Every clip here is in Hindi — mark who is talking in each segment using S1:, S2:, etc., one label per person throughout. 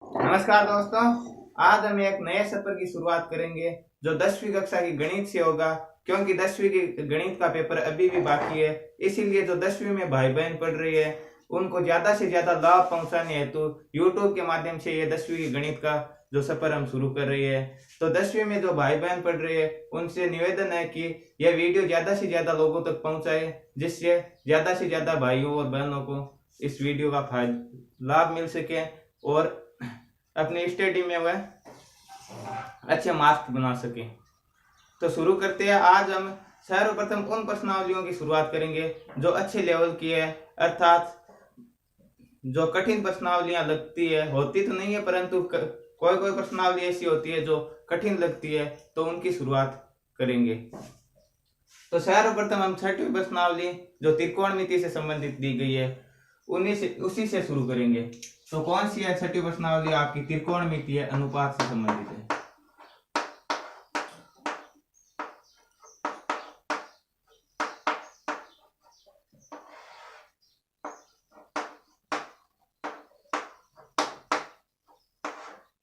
S1: नमस्कार दोस्तों, आज हम एक नए सफर की शुरुआत करेंगे जो 10वीं कक्षा की गणित से होगा। क्योंकि 10वीं की गणित का पेपर अभी भी बाकी है, इसीलिए जो 10वीं में भाई बहन पढ़ रही है उनको ज्यादा से ज्यादा लाभ पहुंचाने हेतु यूट्यूब के माध्यम से ये 10वीं की गणित का जो सफर हम शुरू कर रही है। तो 10वीं में जो भाई बहन पढ़ रहे हैं उनसे निवेदन है कि यह वीडियो ज्यादा से ज्यादा लोगों तक पहुंचाए, जिससे ज्यादा से ज्यादा भाइयों और बहनों को इस वीडियो का लाभ मिल सके और अपनी स्टडी में वह अच्छे मार्क्स बना सके। तो शुरू करते हैं। आज हम सर्वप्रथम उन प्रश्नावलियों की शुरुआत करेंगे जो अच्छे लेवल की है, अर्थात जो कठिन प्रश्नावलियां लगती है, होती तो नहीं है परंतु कोई कोई प्रश्नावली ऐसी होती है जो कठिन लगती है, तो उनकी शुरुआत करेंगे। तो सर्वप्रथम हम छठी प्रश्नावली जो त्रिकोणमिति से संबंधित दी गई है उसी से शुरू करेंगे। तो कौन सी है छठी प्रश्नावली? आपकी त्रिकोणमिति है, अनुपात से संबंधित है।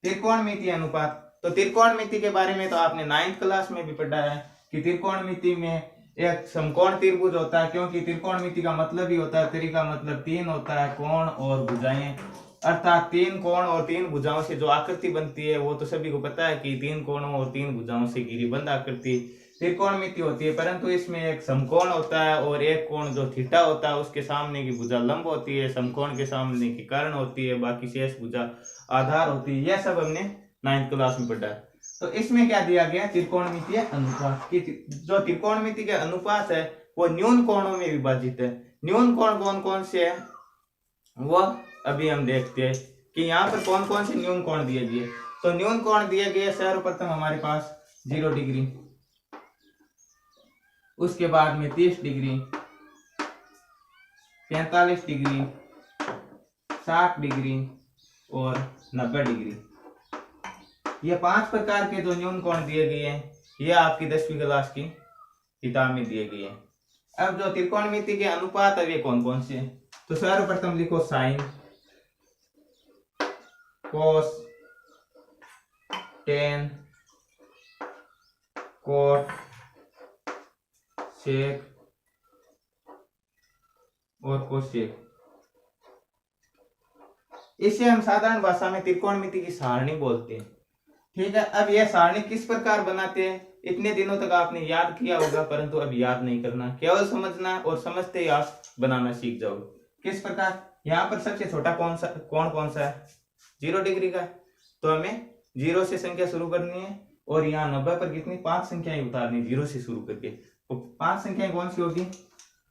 S1: त्रिकोणमिति अनुपात, तो त्रिकोणमिति के बारे में तो आपने 9th क्लास में भी पढ़ा है कि त्रिकोणमिति में एक समकोण त्रिभुज होता है, क्योंकि त्रिकोणमिति का मतलब ही होता है, त्रि का मतलब 3 होता है, कोण और भुजाएं, अर्थात 3 कोण और 3 भुजाओं से जो आकृति बनती है वो तो सभी को पता है कि 3 कोणों और 3 भुजाओं से घिरी बंद आकृति त्रिकोणमिति होती है। परंतु इसमें एक समकोण होता है और एक कोण जो थीटा होता है उसके सामने की भुजा लंब होती है, समकोण के सामने की कर्ण होती है, बाकी शेष भुजा आधार होती है। यह सब हमने 9th क्लास में पढ़ा है। तो इसमें क्या दिया गया? त्रिकोणमितीय अनुपात की जो त्रिकोणमिति के अनुपात है वो न्यून कोणों में विभाजित है। न्यून कोण कौन कौन से है वो अभी हम देखते हैं कि यहाँ पर कौन कौन से न्यून कोण दिए गए। तो न्यून कोण दिए गए सर्वप्रथम हमारे पास 0 डिग्री, उसके बाद में 30 डिग्री, 45 डिग्री, 60 डिग्री और 90 डिग्री। ये 5 प्रकार के जो न्यून कोण दिए गए हैं ये आपकी 10वीं क्लास की किताब में दिए गए हैं। अब जो त्रिकोणमिति के अनुपात है वे कौन कौन से हैं? तो सर्वप्रथम लिखो साइन, कोस, टेन, कोट, सेक और कोसेक। इसे हम साधारण भाषा में त्रिकोणमिति की सारणी बोलते हैं। ठीक है, अब यह सारणी किस प्रकार बनाते हैं इतने दिनों तक आपने याद किया होगा, परंतु अब याद नहीं करना, केवल समझना और समझते ही आप बनाना सीख जाओगे। किस प्रकार? यहाँ पर सबसे छोटा कोण कौन सा है? 0 डिग्री का। तो हमें 0 से संख्या शुरू करनी है और यहाँ 90 पर कितनी 5 संख्याएं उतारनी 0 से शुरू करके। तो 5 संख्याएं कौन सी होगी?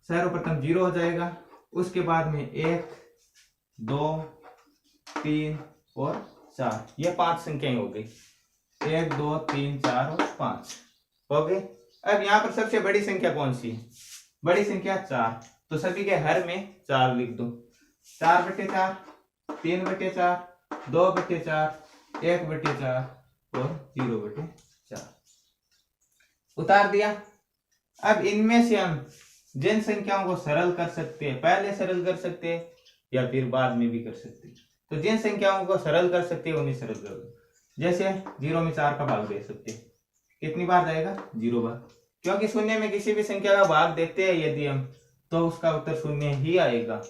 S1: सर्वप्रथम 0 हो जाएगा, उसके बाद में 1, 2, 3 और 4, ये 5 संख्याएं हो गई। 1, 2, 3, 4 और 5 हो गए। अब यहाँ पर सबसे बड़ी संख्या कौन सी है? बड़ी संख्या 4। तो सभी के हर में 4 लिख दो। 4/4, 3/4, 2/4, 1/4 और 0/4 उतार दिया। अब इनमें से हम जिन संख्याओं को सरल कर सकते हैं, पहले सरल कर सकते हैं या फिर बाद में भी कर सकते हैं। तो जिन संख्याओं को सरल कर सकते हैं उन्हें सरल कर दो। जैसे 0 में 4 का भाग दे सकते हैं, कितनी बार जाएगा? 0 बार, क्योंकि शून्य में किसी भी संख्या का भाग देते हैं यदि हम, तो उसका उत्तर शून्य ही आएगा।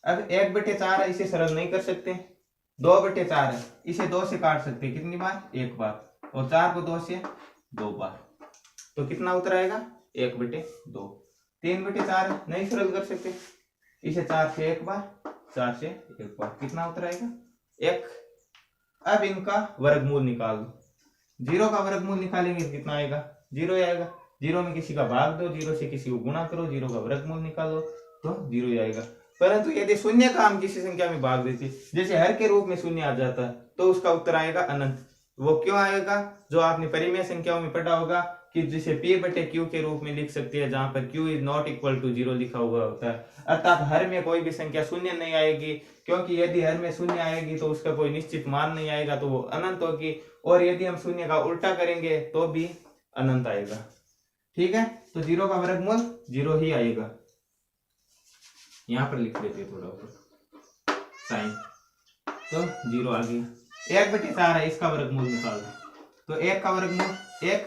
S1: अब 1/4 है, इसे सरल नहीं कर सकते। 2/4 है, इसे 2 से काट सकते हैं, कितनी बार? 1 बार। और 4 को 2 से 2 बार, तो कितना उत्तर आएगा? 1/2। 3/4 नहीं सरल कर सकते, इसे 4 से 1 बार, 4 से 1 बार, कितना उत्तर आएगा? 1। अब इनका वर्गमूल निकाल दो। 0 का वर्गमूल निकालेंगे कितना आएगा? 0 आएगा। 0 में किसी का भाग दो, 0 से किसी को गुणा करो, 0 का वर्गमूल निकालो तो 0 आएगा। परंतु यदि शून्य का हम किसी संख्या में भाग देते, जैसे हर के रूप में शून्य आ जाता है, तो उसका उत्तर आएगा अनंत। वो क्यों आएगा? जो आपने परिमेय संख्याओं में पढ़ा होगा कि जिसे p/q के रूप में लिख सकते हैं, जहां पर q is not equal to 0 लिखा हुआ होता है, अर्थात हर में कोई भी संख्या शून्य नहीं आएगी, क्योंकि यदि हर में शून्य आएगी तो उसका कोई निश्चित मान नहीं आएगा, तो वो अनंत होगी। और यदि हम शून्य का उल्टा करेंगे तो भी अनंत आएगा। ठीक है, तो 0 का वर्गमूल 0 ही आएगा। यहाँ पर लिख लेते थोड़ा ऊपर साइन, तो 0 आ गया। 1/4 है, इसका वर्गमूल निकाल दो। तो 1 का वर्गमूल 1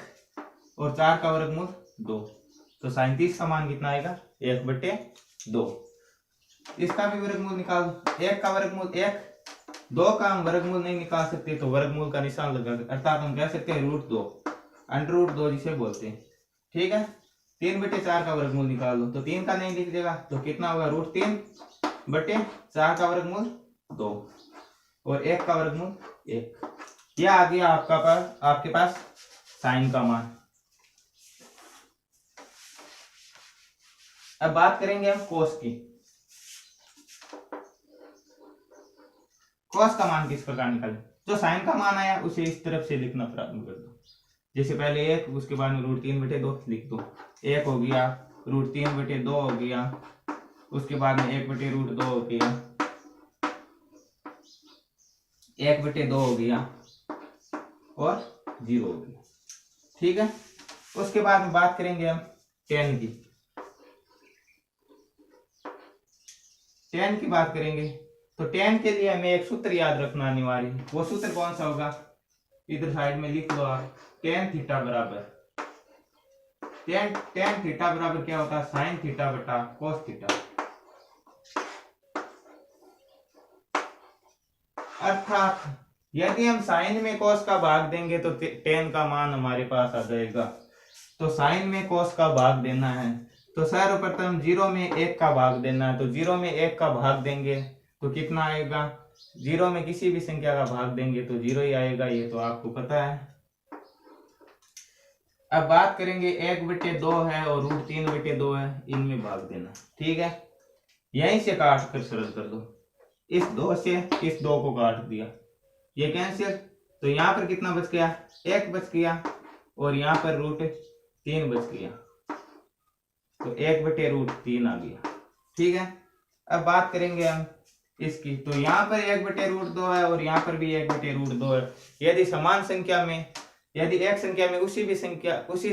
S1: और 4 का वर्गमूल 2, तो 37 का मान कितना आएगा 1/2। इसका भी वर्गमूल निकाल दो। 1 का वर्गमूल 1, 2 का हम वर्गमूल नहीं निकाल सकते तो वर्गमूल का निशान लगा, अर्थात हम कह सकते हैं √2, √2 जिसे बोलते हैं। ठीक है, 3/4 का वर्गमूल निकाल लो, तो 3 का नहीं लिख देगा तो कितना होगा √3/4 का वर्गमूल 2 और 1 का वर्गमूल 1। यह आ गया आपके पास साइन का मान। अब बात करेंगे हम कोस की। कोस का मान किस प्रकार निकालें? जो साइन का मान आया उसे इस तरफ से लिखना प्रारंभ कर दो। जैसे पहले 1, उसके बाद में √3/2 लिख दो। 1 हो गया, √3/2 हो गया, उसके बाद में 1/√2 हो गया, 1/2 हो गया और 0 हो गया। ठीक है, उसके बाद में बात करेंगे हम tan की। tan की बात करेंगे तो tan के लिए हमें एक सूत्र याद रखना अनिवार्य है। वो सूत्र कौन सा होगा? इधर साइड में लिख लो आप। tan थीटा बराबर क्या होता है? sin थीटा बटा cos थीटा। अर्थात यदि हम साइन में cos का भाग देंगे तो tan का मान हमारे पास आ जाएगा। तो साइन में cos का भाग देना है तो सर्वप्रथम 0 में 1 का भाग देना है। तो 0 में 1 का भाग देंगे तो कितना आएगा? 0 में किसी भी संख्या का भाग देंगे तो 0 ही आएगा, ये तो आपको पता है। अब बात करेंगे 1/2 है और √3/2 है, इनमें भाग देना। ठीक है, यहीं से काट कर सरल कर दो। इस 2 से इस 2 को काट दिया, ये कैंसिल, तो यहाँ पर कितना बच गया? 1 बच गया और यहाँ पर √3 बच गया, तो 1/√3 आ गया। ठीक है, अब बात करेंगे हम इसकी। तो यहाँ पर 1/√2 है और यहाँ पर भी 1/√2 है। यदि समान संख्या में, यदि एक संख्या में उसी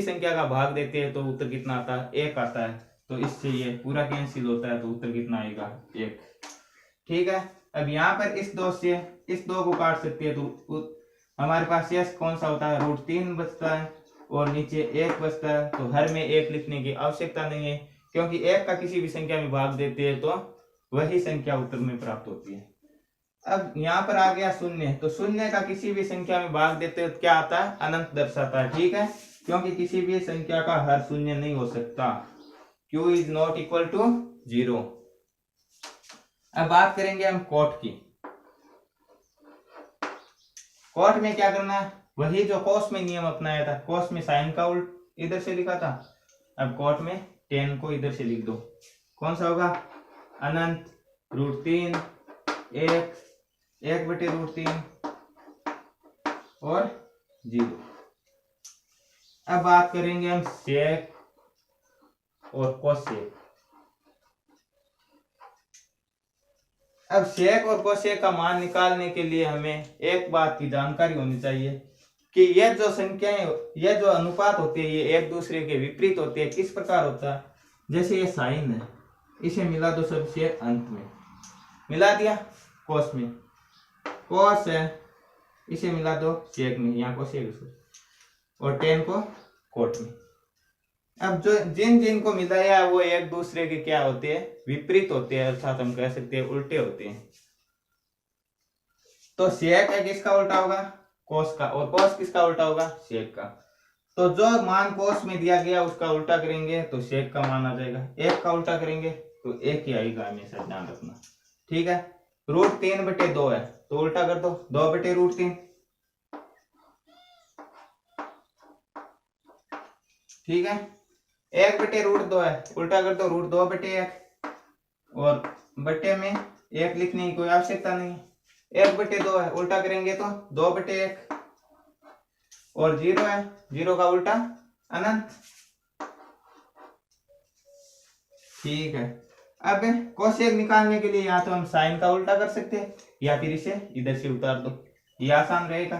S1: संख्या का भाग देते हैं तो उत्तर कितना आता है? 1 आता है। तो इससे ये पूरा कैंसिल होता है, तो उत्तर कितना आएगा? 1। ठीक है, अब यहाँ पर इस 2 से इस 2 को काट सकते हैं तो हमारे पास शेष कौन सा होता है? √3 बचता है और नीचे 1 बचता है। तो हर में 1 लिखने की आवश्यकता नहीं है, क्योंकि 1 का किसी भी संख्या में भाग देते हैं तो वही संख्या उत्तर में प्राप्त होती है। अब यहाँ पर आ गया 0, तो 0 का किसी भी संख्या में भाग देते हैं तो क्या आता है? अनंत दर्शाता है। ठीक है, क्योंकि किसी भी संख्या का हर 0 नहीं हो सकता। q is not equal to 0। अब बात करेंगे हम कोट की। कोट में क्या करना है? वही जो कोस में नियम अपनाया था। कोस में साइन का उल्ट इधर से लिखा था, अब कोट में tan को इधर से लिख दो। कौन सा होगा? अनंत √3 1/√3 और 0। अब बात करेंगे हम सेक और कोसेक। अब सेक और कोसेक का मान निकालने के लिए हमें एक बात की जानकारी होनी चाहिए कि ये जो संख्याएं, ये जो अनुपात होते हैं, ये एक दूसरे के विपरीत होते हैं। किस प्रकार होता है? जैसे ये साइन है, इसे मिला दो सबसे अंत में, मिला दिया कोस में, कोस है इसे मिला दो सेक में, यहाँ कोसेक, और tan को कोट में। अब जो जिन को मिलाया है वो एक दूसरे के क्या होते हैं? विपरीत होते हैं, अर्थात हम कह सकते हैं उल्टे होते हैं। तो सेक है किसका उल्टा होगा? कोस का, और कोस किसका उल्टा होगा? सेक का। तो जो मान कोस में दिया गया उसका उल्टा करेंगे तो सेक का मान आ जाएगा। 1 का उल्टा करेंगे तो 1 ही आएगा, हमेशा ध्यान रखना। ठीक है, √3/2 है तो उल्टा कर दो 2/√3। ठीक है, 1/√2 है, उल्टा कर दो √2/1 और बटे में 1 लिखने की कोई आवश्यकता नहीं। 1/2 है, उल्टा करेंगे तो 2/1 और 0 है, 0 का उल्टा अनंत। ठीक है, अब कोसेक निकालने के लिए या तो हम साइन का उल्टा कर सकते हैं या फिर इसे इधर से उतार दो, ये आसान रहेगा।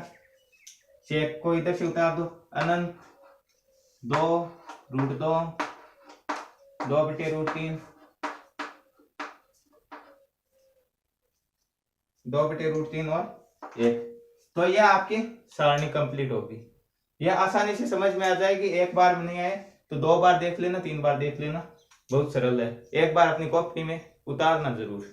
S1: सेक को इधर से उतार दो, अनंत 2√2 2/√3 2/√3 और 1। तो यह आपकी सारणी कंप्लीट होगी। यह आसानी से समझ में आ जाएगी। एक बार में नहीं आए तो 2 बार देख लेना, 3 बार देख लेना, बहुत सरल है। एक बार अपनी कॉपी में उतारना जरूर।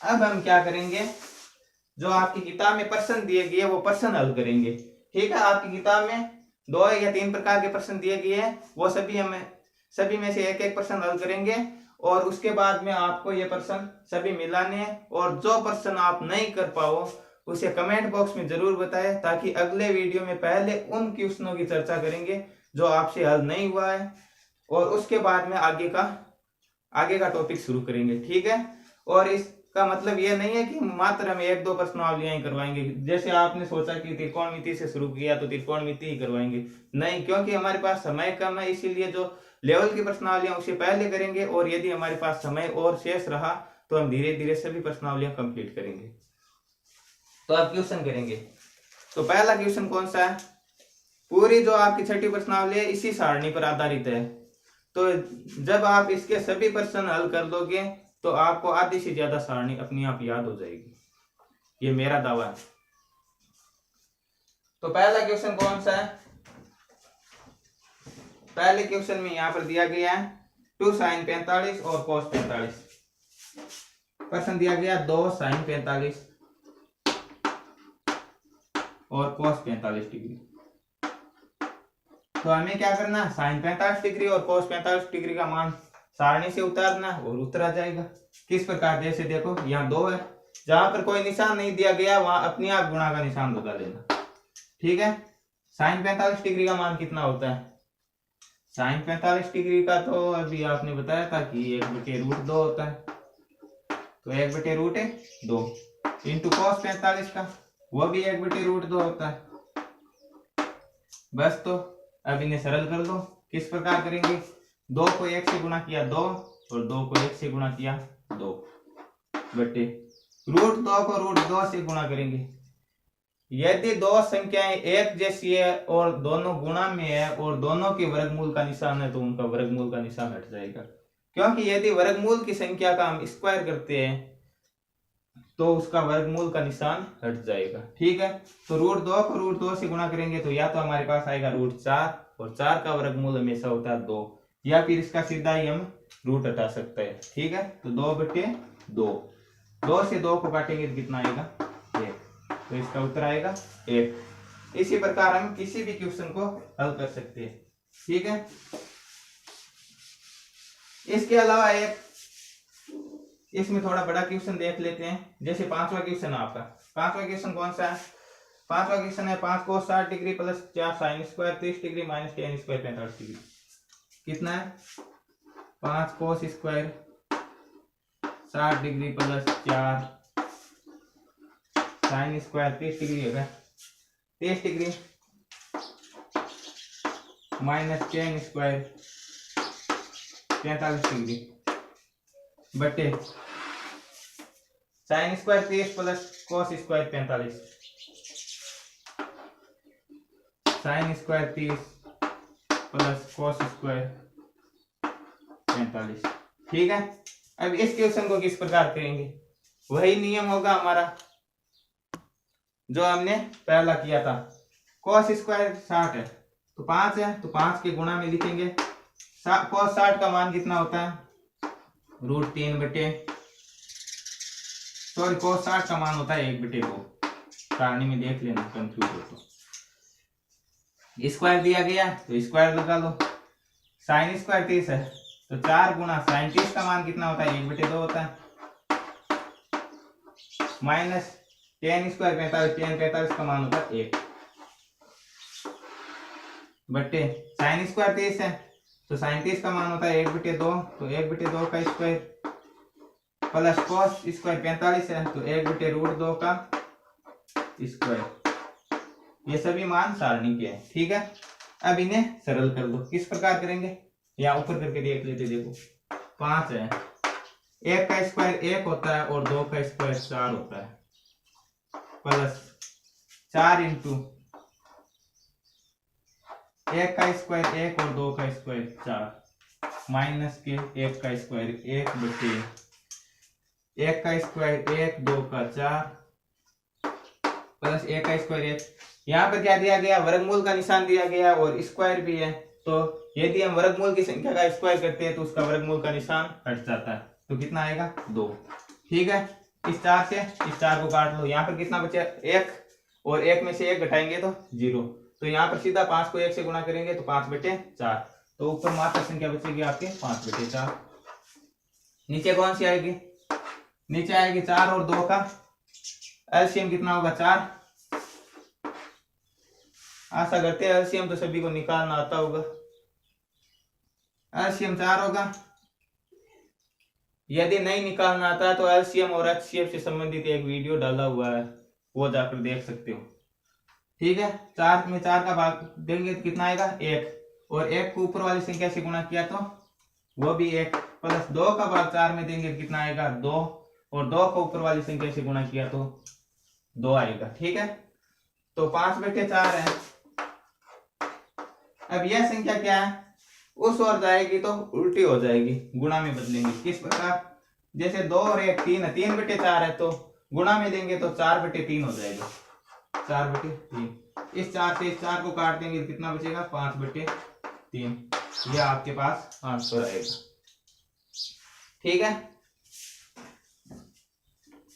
S1: अब हम क्या करेंगे, जो आपकी किताब में प्रश्न दिए गए वो प्रश्न हल करेंगे। ठीक है, आपकी किताब में 2 या 3 प्रकार के प्रश्न दिए गए हैं, वो सभी में से एक एक प्रश्न हल करेंगे। और उसके बाद में आपको ये प्रश्न सभी मिलाने हैं, और जो प्रश्न आप नहीं कर पाओ उसे कमेंट बॉक्स में जरूर बताएं, ताकि अगले वीडियो में पहले उन क्वेश्चनों की चर्चा करेंगे जो आपसे हल नहीं हुआ है, और उसके बाद में आगे का टॉपिक शुरू करेंगे। ठीक है, और इसका मतलब ये नहीं है कि मात्र हम 1-2 प्रश्नावलियां ही करवाएंगे। जैसे आपने सोचा कि त्रिकोणमिति से शुरू किया तो त्रिकोणमिति ही करवाएंगे, नहीं, क्योंकि हमारे पास समय कम है, इसीलिए जो लेवल की प्रश्नावलियां उसे पहले करेंगे, और यदि हमारे पास समय और शेष रहा तो हम धीरे धीरे सभी प्रश्नावलियां कंप्लीट करेंगे। तो आप क्वेश्चन करेंगे। तो पहला क्वेश्चन कौन सा है, पूरी जो आपकी छठी प्रश्नावली है इसी सारणी पर आधारित है। तो जब आप इसके सभी प्रश्न हल कर दोगे तो आपको आधी से ज्यादा सारणी अपने आप याद हो जाएगी, ये मेरा दावा है। तो पहला क्वेश्चन कौन सा है, पहले क्वेश्चन में यहां पर दिया गया है 2 sin 45 और cos 45। प्रश्न दिया गया 2 sin 45 और cos 45 डिग्री। तो हमें क्या करना, sin 45 डिग्री और cos 45 डिग्री का मान सारणी से उतारना और उत्तर आ जाएगा। किस प्रकार, जैसे देखो यहाँ 2 है, जहां पर कोई निशान नहीं दिया गया वहां अपने आप गुणा का निशान लगा लेना। ठीक है, sin 45 डिग्री का मान कितना होता है, sin 45 डिग्री का तो अभी आपने बताया था कि 1/√2 होता है, तो 1/√2 इंटू cos 45 का वो भी 1/√2 होता है। बस, तो अब इन्हें सरल कर दो। किस प्रकार करेंगे, 2 को 1 से गुणा किया 2, और 2 को 1 से गुणा किया 2 बटे √2 को √2 से गुणा करेंगे। यदि 2 संख्याएं एक जैसी है और दोनों गुणा में है और दोनों के वर्गमूल का निशान है तो उनका वर्गमूल का निशान हट जाएगा, क्योंकि यदि वर्गमूल की संख्या का हम स्क्वायर करते हैं तो उसका वर्गमूल का निशान हट जाएगा। ठीक है, तो √2 को √2 से गुणा करेंगे तो या तो हमारे पास आएगा √4, और 4 का वर्गमूल हमेशा होता है 2, या फिर इसका सीधा ही हम रूट हटा सकते हैं। ठीक है, तो 2/2, 2 से 2 को काटेंगे तो कितना आएगा 1, तो इसका उत्तर आएगा 1। इसी प्रकार हम किसी भी क्वेश्चन को हल कर सकते हैं। ठीक है, इसके अलावा एक इसमें थोड़ा बड़ा क्वेश्चन देख लेते हैं। जैसे 5वां क्वेश्चन आपका, 5वां क्वेश्चन कौन सा है, 5वां क्वेश्चन है 5 cos 60 degree plus 4 sin square 30 degree minus tan square 45 degree. कितना है, 5 cos square 60 degree plus 4 sin square 30 degree होगा, 30 degree minus tan square 45 degree बटे sin square 30 plus cos square 45, sin square 30 plus cos square 45। ठीक है, अब इस क्वेश्चन को किस प्रकार करेंगे, वही नियम होगा हमारा जो हमने पहला किया था। cos स्क्वायर 60 है तो 5 है, तो 5 के गुणा में लिखेंगे। cos 60 का मान कितना होता है, √3 बटे cos 60 का मान होता है 1/2। सारणी में देख लेना कंफ्यूज हो तो। स्क्वायर दिया गया तो स्क्वायर लगा लो। sin स्क्वायर 30 है तो 4 गुणा sin 30 का मान कितना होता है 1/2 होता है, माइनस tan स्क्वायर 45, tan 45 का मान होता है 1 बटे sin स्क्वायर 30 है तो sin 30 का मान होता है 1/2, तो 1/2 का स्क्वायर प्लस cos स्क्वायर 45 है तो 1/√2 का स्क्वायर। ये सभी मान सारणी के हैं। ठीक है, अब इन्हें सरल कर दो। किस प्रकार करेंगे, या ऊपर करके देख लेते। देखो 5 है, 1 का स्क्वायर 1 होता है और 2 का स्क्वायर 4 होता है, प्लस 4 इंटू एक का स्क्वायर एक और दो का स्क्वायर चार माइनस के एक का स्क्वायर एक बटे एक का स्क्वायर एक दो का चार प्लस एक का स्क्वायर एक। यहाँ पर क्या दिया गया, वर्गमूल का निशान दिया गया और स्क्वायर भी है, तो यदि हम वर्गमूल की संख्या का स्क्वायर करते हैं तो उसका वर्गमूल का निशान हट जाता है, तो कितना आएगा 2। ठीक है, इस 4 से इस 4 को काट लो, यहाँ पर कितना बचा 1 और 1 में से 1 घटाएंगे तो 0, तो यहाँ पर सीधा 5 को 1 से गुणा करेंगे तो 5/4, तो ऊपर मात्र संख्या बचेगी आपके 5/4। नीचे कौन सी आएगी, नीचे आएगी 4 और 2 का एलसीएम कितना होगा 4। आशा करते हैं एलसीएम तो सभी को निकालना आता होगा। एलसीएम 4 होगा, यदि नहीं निकालना आता तो एलसीएम और एचसीएफ से संबंधित एक वीडियो डाला हुआ है, वो जाकर देख सकते हो। ठीक है, 4 में 4 का भाग देंगे तो कितना आएगा 1, और 1 को ऊपर वाली संख्या से गुणा किया तो वो भी 1, प्लस 2 का भाग 4 में देंगे तो कितना आएगा 2, और 2 को ऊपर वाली संख्या से गुणा किया तो 2 आएगा। ठीक है, तो 5/4 है। अब यह संख्या क्या है, उस ओर जाएगी तो उल्टी हो जाएगी, गुणा में बदलेंगे। किस प्रकार, जैसे 2 और 1 3 है, 3/4 है, तो गुणा में देंगे तो 4/3 हो जाएगा, 4/3। इस 4 से इस 4 को काट देंगे तो कितना बचेगा 5/3। यह आपके पास आंसर आएगा। ठीक है,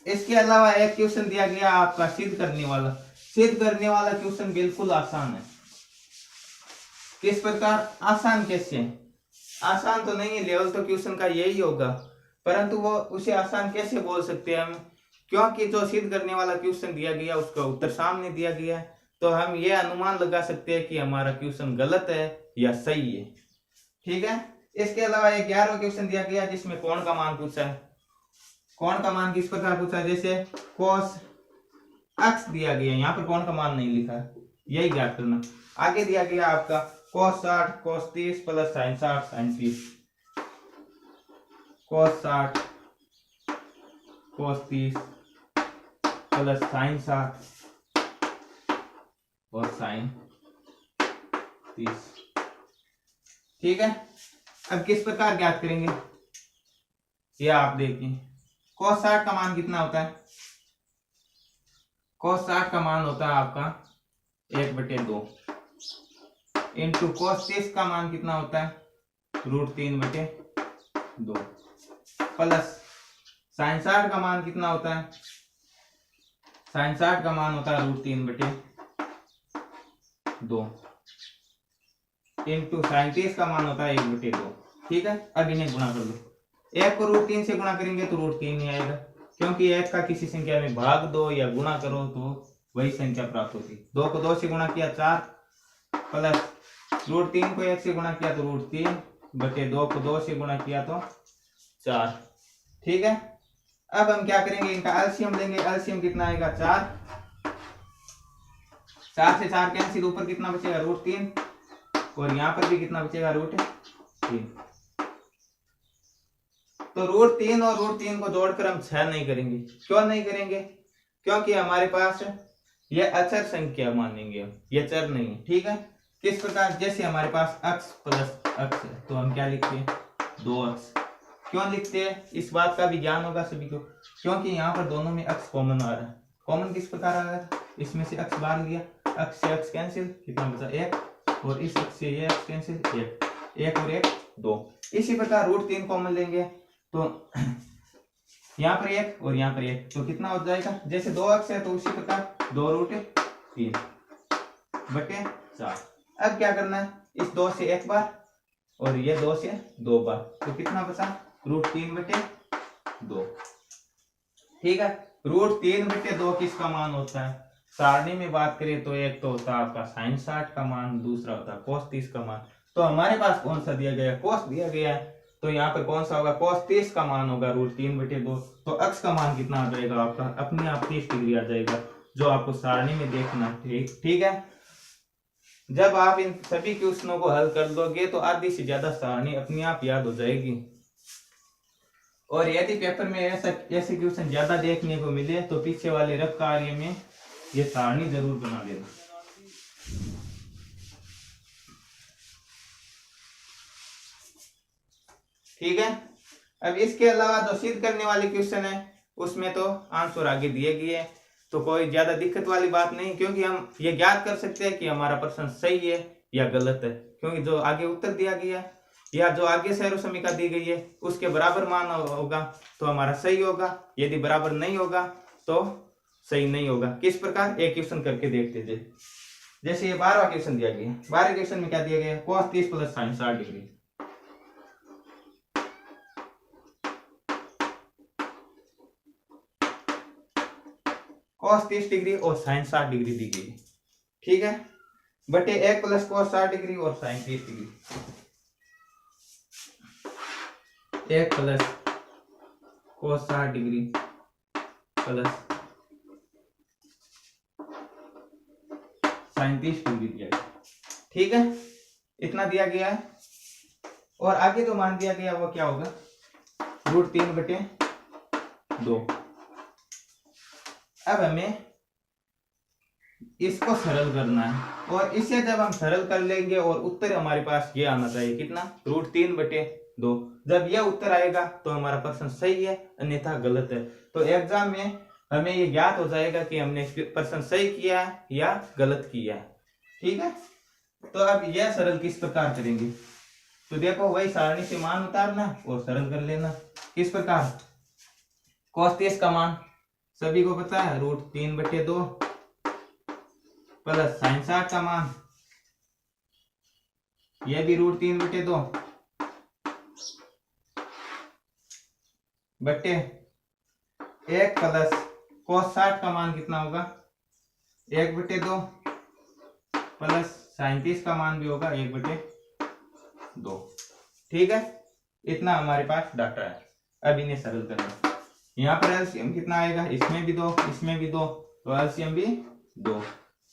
S1: इसके अलावा एक क्वेश्चन दिया गया आपका सिद्ध करने वाला। सिद्ध करने वाला क्वेश्चन बिल्कुल आसान है। किस प्रकार, आसान कैसे, आसान तो नहीं है, लेवल तो क्वेश्चन का यही होगा, परंतु वो उसे आसान कैसे बोल सकते हैं हम, क्योंकि जो सिद्ध करने वाला क्वेश्चन दिया गया उसका उत्तर सामने दिया गया है, तो हम ये अनुमान लगा सकते हैं कि हमारा क्वेश्चन गलत है या सही है। ठीक है, इसके अलावा एक 11वां क्वेश्चन दिया गया जिसमें कोण का मान पूछा है। कोण का मान किस प्रकार पूछा है, जैसे कोस x दिया गया, यहाँ पर कोण का मान नहीं लिखा है, यही ज्ञात करना। आगे दिया गया आपका cos 60 cos 30 plus sin 60 sin 30, cos 60 cos 30 plus sin 60 और sin 30। ठीक है, अब किस प्रकार ज्ञात करेंगे ये आप देखिए। cos 60 का मान कितना होता है, cos 60 का मान होता है आपका 1/2 इंटू cos 30 का मान कितना होता है √3/2 प्लस sin 60 का मान कितना होता है, sin 60 का मान होता है √3/2 इंटू sin 30 का मान होता है 1/2। ठीक है, अब इन्हें गुणा कर लो, 1 को √3 से गुणा करेंगे तो √3 नहीं आएगा, क्योंकि 1 का किसी संख्या में भाग दो या गुणा करो तो वही संख्या प्राप्त होती। 2 को 2 से गुणा किया 4 प्लस √3 को 1 से गुणा किया तो √3/2 को 2 से गुणा किया तो 4। ठीक है, अब हम क्या करेंगे, इनका एलसीएम लेंगे। एलसीएम कितना आएगा 4, 4 से 4 कैंसिल, ऊपर कितना बचेगा √3 और यहाँ पर भी कितना बचेगा √3। तो √3 और √3 को जोड़कर हम 6 नहीं करेंगे। क्यों नहीं करेंगे, क्योंकि हमारे पास ये अचर संख्या मानेंगे, ये चर नहीं है। ठीक है, किस प्रकार, जैसे हमारे पास x प्लस x है तो हम क्या लिखते हैं 2x। क्यों लिखते हैं, इस बात का भी ज्ञान होगा सभी को, क्योंकि यहाँ पर दोनों में x कॉमन आ रहा है। कॉमन किस प्रकार आ रहा है, इसमें से x बाहर लिया, x से x कैंसिल, कितना बचा 1, और इस x से ये x कैंसिल 1 और 1 2। इसी प्रकार √3 कॉमन लेंगे तो यहाँ पर 1 और यहाँ पर 1, तो कितना हो जाएगा, जैसे 2x है तो उसी प्रकार 2√3/4। अब क्या करना है, इस 2 से 1 बार और ये 2 से 2 बार, तो कितना बचा √3/2। ठीक है, √3/2 किसका मान होता है, सारणी में बात करें तो एक तो होता है आपका sin 60 का मान, दूसरा होता है cos 30 का मान। तो हमारे पास कौन सा दिया गया, cos दिया गया है, तो यहाँ पर कौन सा होगा, cos 30 का मान होगा √3/2। तो x का मान कितना आ जाएगा आपका, अपने आप 30 डिग्री आ जाएगा, जो आपको सारणी में देखना। ठीक है, जब आप इन सभी क्वेश्चनों को हल कर लोगे तो आधी से ज्यादा सारणी अपने आप याद हो जाएगी। और यदि पेपर में ऐसे क्वेश्चन ज्यादा देखने को मिले तो पीछे वाले रफ कार्य में ये सारणी जरूर बना देना। ठीक है। अब इसके अलावा जो सिद्ध करने वाले क्वेश्चन है उसमें तो आंसर आगे दिए गए हैं, तो कोई ज्यादा दिक्कत वाली बात नहीं, क्योंकि हम ये ज्ञात कर सकते हैं कि हमारा प्रश्न सही है या गलत है, क्योंकि जो आगे उत्तर दिया गया है या जो आगे सैरो समीका दी गई है उसके बराबर मान होगा तो हमारा सही होगा, यदि बराबर नहीं होगा तो सही नहीं होगा। किस प्रकार, एक क्वेश्चन करके देखते थे। जैसे ये 12वां क्वेश्चन दिया गया है, 12वें क्वेश्चन में क्या दिया गया है, cos 30 plus sin 60 degree. cos 30 degree और sin 60 डिग्री दी गई, ठीक है, बटे 1 प्लस cos 60 डिग्री और sin 30 degree, 1 plus cos 60 degree plus sin 30 degree दिया गया, ठीक है, इतना दिया गया है। और आगे जो मान दिया गया वो क्या होगा, √3/2। अब हमें इसको सरल करना है और इसे जब हम सरल कर लेंगे और उत्तर हमारे पास ये आना चाहिए, कितना, √3/2। जब यह उत्तर आएगा तो हमारा प्रश्न सही है, अन्यथा गलत है। तो एग्जाम में हमें ये ज्ञात हो जाएगा कि हमने प्रश्न सही किया या गलत किया, ठीक है। तो अब यह सरल किस प्रकार करेंगे, तो देखो वही सारणी से मान उतारना और सरल कर लेना। किस प्रकार, cos 30 का मान सभी को पता है, √3/2 प्लस sin 60 का मान, यह भी √3/2 बटे 1 प्लस cos 60 का मान कितना होगा, 1/2 प्लस sin 30 का मान भी होगा 1/2, ठीक है। इतना हमारे पास डाटा है। अब इन्हें सरल करना, यहाँ पर एलसीएम कितना आएगा, इसमें भी 2 इसमें भी 2, तो एलसीएम भी 2,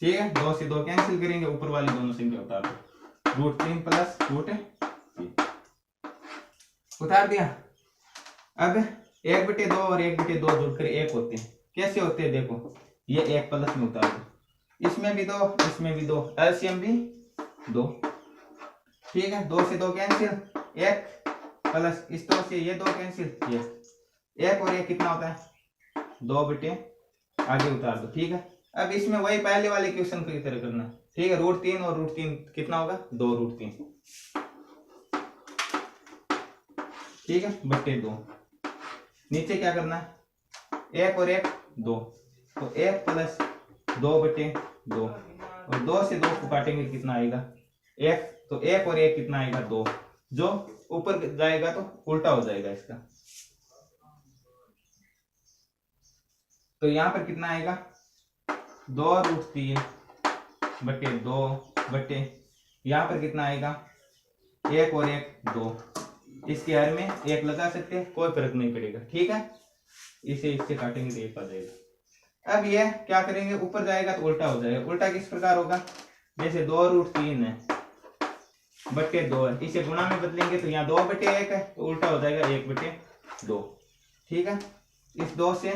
S1: ठीक है। 2 से 2 कैंसिल करेंगे, ऊपर वाली दोनों संख्या उतार दो, √3 प्लस √3 उतार दिया। अब 1/2 और 1/2 जुड़कर 1 होते हैं, कैसे होते हैं देखो, ये 1 प्लस में उतार दो, इसमें भी 2 इसमें भी 2, एलसीएम भी 2, ठीक है। 2 से 2 कैंसिल, 1 प्लस इस 2 से ये 2 कैंसिल, ये 1 और 1 कितना होता है, 2 बटे, आगे उतार दो, ठीक है। अब इसमें वही पहले वाले क्वेश्चन की तरह करना, ठीक है। √3 और √3 कितना होगा, 2√3, ठीक है, बटे 2। नीचे क्या करना है, 1 और 1 2, तो 1 प्लस 2/2 और 2 से 2 को काटेंगे कितना आएगा, 1, तो 1 और 1 कितना आएगा, 2, जो ऊपर जाएगा तो उल्टा हो जाएगा इसका, तो यहां पर कितना आएगा, 2√3/2 बटे, यहां पर कितना आएगा, 1 और 1 2, इसके हर में 1 लगा सकते हैं, कोई फर्क नहीं पड़ेगा, ठीक है। इसे इससे काटेंगे तो 1 आ जाएगा। अब ये क्या करेंगे, ऊपर जाएगा तो उल्टा हो जाएगा। उल्टा किस प्रकार होगा, जैसे 2√3 है बटे 2 है, इसे गुणा में बदलेंगे तो यहाँ 2/1 है, तो उल्टा हो जाएगा 1/2, ठीक है। इस 2 से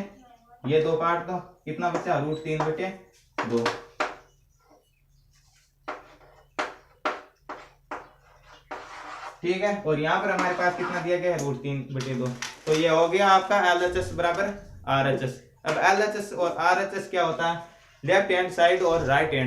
S1: ये 2 काट दो, कितना बचा, √3/2, ठीक है। और यहाँ पर हमारे पास कितना दिया गया है, √3/2, तो ये हो गया आपका LHS बराबर RHS। अब LHS और RHS क्या होता है, लेफ्ट हैंड साइड और राइट हैंड